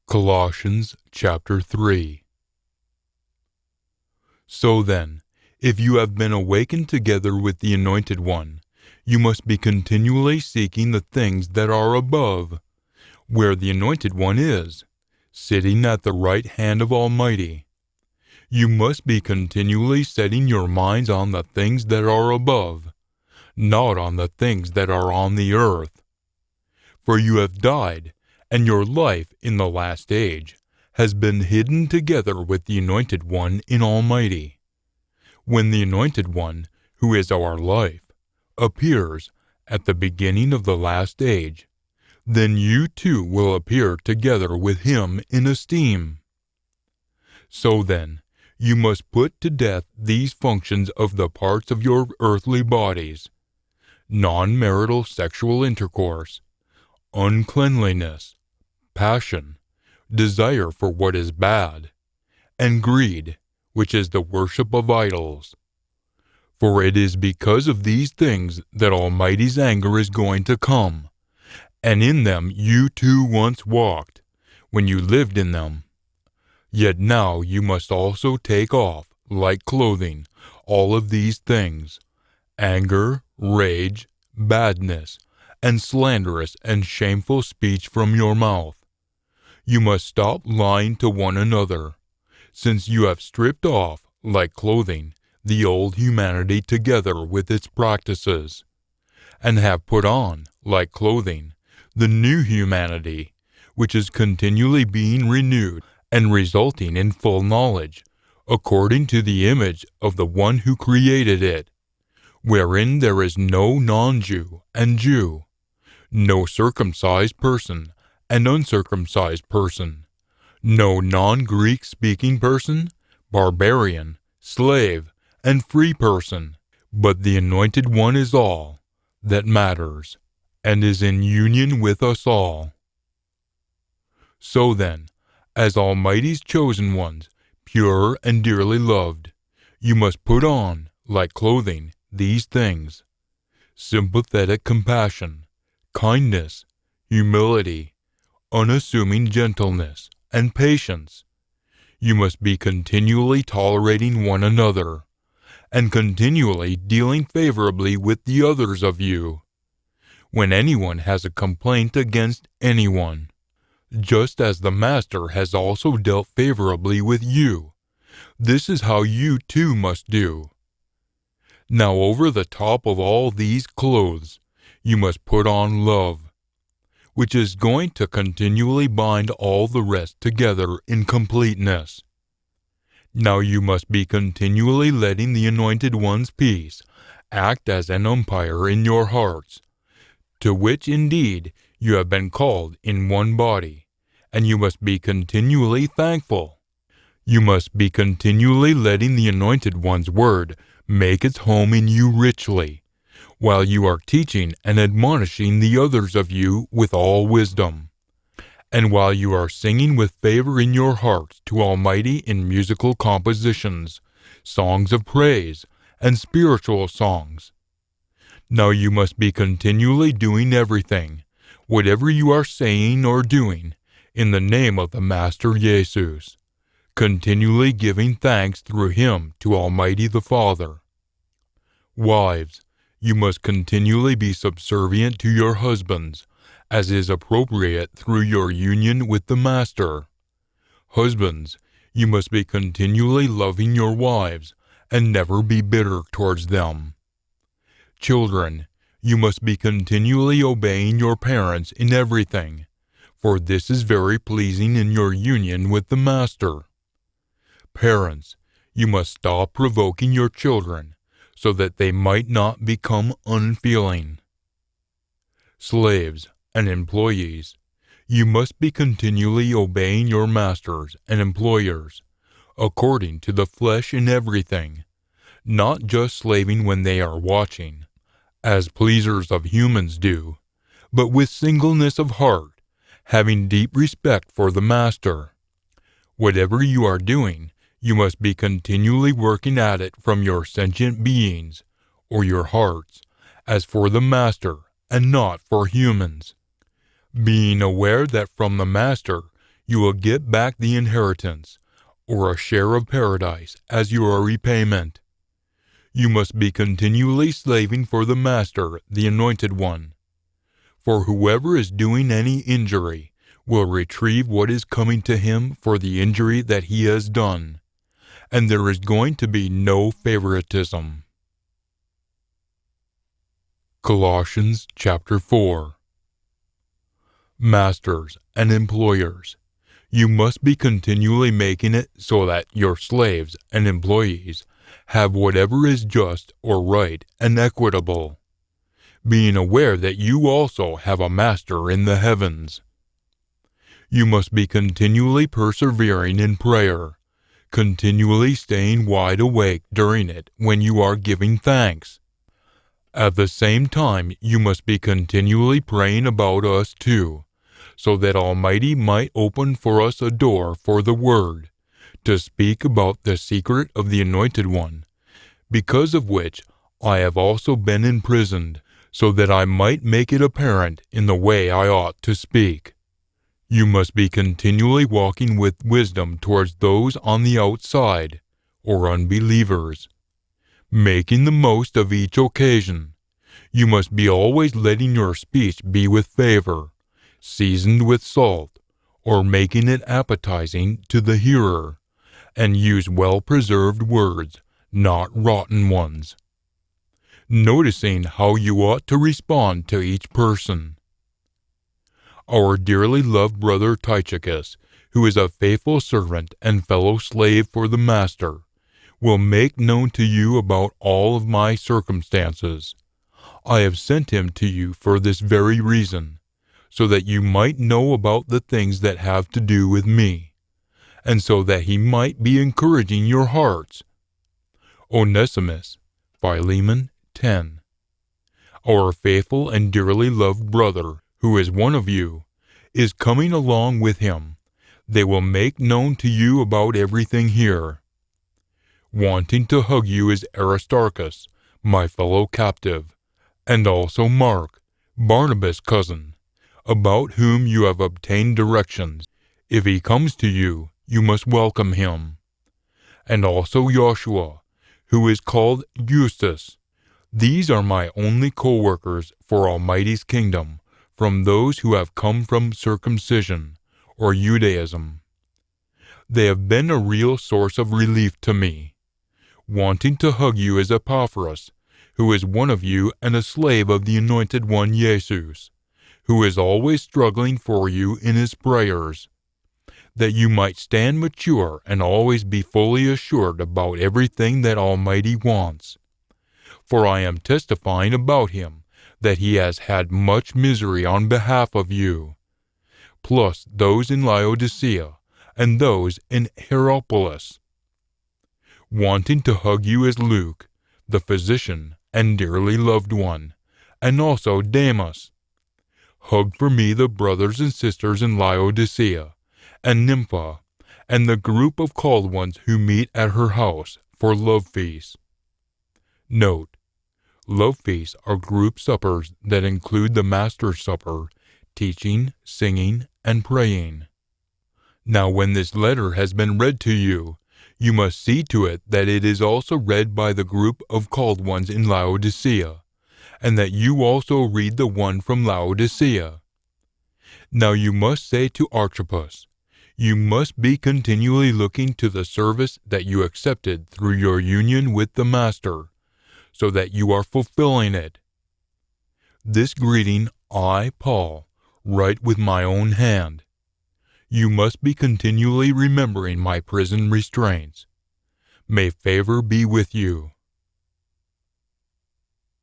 Colossians chapter 3. So then, if you have been awakened together with the Anointed One, you must be continually seeking the things that are above, where the Anointed One is, sitting at the right hand of Almighty. You must be continually setting your minds on the things that are above, not on the things that are on the earth. For you have died, and your life in the last age has been hidden together with the Anointed One in Almighty. When the Anointed One, who is our life, appears at the beginning of the last age, then you too will appear together with him in esteem. So then, you must put to death these functions of the parts of your earthly bodies: non-marital sexual intercourse, uncleanliness, passion, desire for what is bad, and greed, which is the worship of idols. For it is because of these things that Almighty's anger is going to come, and in them you too once walked, when you lived in them. Yet now you must also take off, like clothing, all of these things: anger, rage, badness, and slanderous and shameful speech from your mouth. You must stop lying to one another, since you have stripped off, like clothing, the old humanity together with its practices, and have put on, like clothing, the new humanity, which is continually being renewed and resulting in full knowledge, according to the image of the one who created it, wherein there is no non-Jew and Jew, no circumcised person and uncircumcised person, no non-Greek speaking person, barbarian, slave, and free person, but the Anointed One is all that matters, and is in union with us all. So then, as Almighty's chosen ones, pure and dearly loved, you must put on, like clothing, these things: sympathetic compassion, kindness, humility, unassuming gentleness, and patience. You must be continually tolerating one another, and continually dealing favorably with the others of you, when anyone has a complaint against anyone, just as the Master has also dealt favorably with you. This is how you too must do. Now over the top of all these clothes, you must put on love, which is going to continually bind all the rest together in completeness. Now you must be continually letting the Anointed One's peace act as an umpire in your hearts, to which indeed you have been called in one body, and you must be continually thankful. You must be continually letting the Anointed One's word make its home in you richly, while you are teaching and admonishing the others of you with all wisdom, and while you are singing with favor in your hearts to Almighty in musical compositions, songs of praise, and spiritual songs. Now you must be continually doing everything, whatever you are saying or doing, in the name of the Master Jesus, continually giving thanks through him to Almighty the Father. Wives, you must continually be subservient to your husbands, as is appropriate through your union with the Master. Husbands, you must be continually loving your wives, and never be bitter towards them. Children, you must be continually obeying your parents in everything, for this is very pleasing in your union with the Master. Parents, you must stop provoking your children, so that they might not become unfeeling. Slaves and employees, you must be continually obeying your masters and employers, according to the flesh in everything, not just slaving when they are watching, as pleasers of humans do, but with singleness of heart, having deep respect for the Master. Whatever you are doing, you must be continually working at it from your sentient beings, or your hearts, as for the Master and not for humans, being aware that from the Master you will get back the inheritance, or a share of paradise, as your repayment. You must be continually slaving for the Master, the Anointed One. For whoever is doing any injury will retrieve what is coming to him for the injury that he has done, and there is going to be no favoritism. Colossians chapter 4. Masters and employers, you must be continually making it so that your slaves and employees have whatever is just or right and equitable, being aware that you also have a master in the heavens. You must be continually persevering in prayer, continually staying wide awake during it when you are giving thanks. At the same time, you must be continually praying about us too, so that Almighty might open for us a door for the Word, to speak about the secret of the Anointed One, because of which I have also been imprisoned, so that I might make it apparent in the way I ought to speak. You must be continually walking with wisdom towards those on the outside, or unbelievers, making the most of each occasion. You must be always letting your speech be with favor, seasoned with salt, or making it appetizing to the hearer, and use well-preserved words, not rotten ones, noticing how you ought to respond to each person. Our dearly loved brother Tychicus, who is a faithful servant and fellow slave for the Master, will make known to you about all of my circumstances. I have sent him to you for this very reason, so that you might know about the things that have to do with me, and so that he might be encouraging your hearts. Onesimus, Philemon 10. Our faithful and dearly loved brother, who is one of you, is coming along with him. They will make known to you about everything here. Wanting to hug you is Aristarchus, my fellow captive, and also Mark, Barnabas' cousin, about whom you have obtained directions. If he comes to you, you must welcome him. And also Joshua, who is called Eustace. These are my only co-workers for Almighty's kingdom, from those who have come from circumcision, or Judaism. They have been a real source of relief to me. Wanting to hug you is Epaphras, who is one of you and a slave of the Anointed One Jesus, who is always struggling for you in his prayers, that you might stand mature and always be fully assured about everything that Almighty wants. For I am testifying about him that he has had much misery on behalf of you, plus those in Laodicea and those in Hierapolis. Wanting to hug you is Luke, the physician and dearly loved one, and also Demas. Hug for me the brothers and sisters in Laodicea, and Nympha, and the group of called ones who meet at her house for love feasts. Note: love feasts are group suppers that include the Master's Supper, teaching, singing, and praying. Now when this letter has been read to you, you must see to it that it is also read by the group of called ones in Laodicea, and that you also read the one from Laodicea. Now you must say to Archippus, you must be continually looking to the service that you accepted through your union with the Master, so that you are fulfilling it. This greeting I, Paul, write with my own hand. You must be continually remembering my prison restraints. May favor be with you.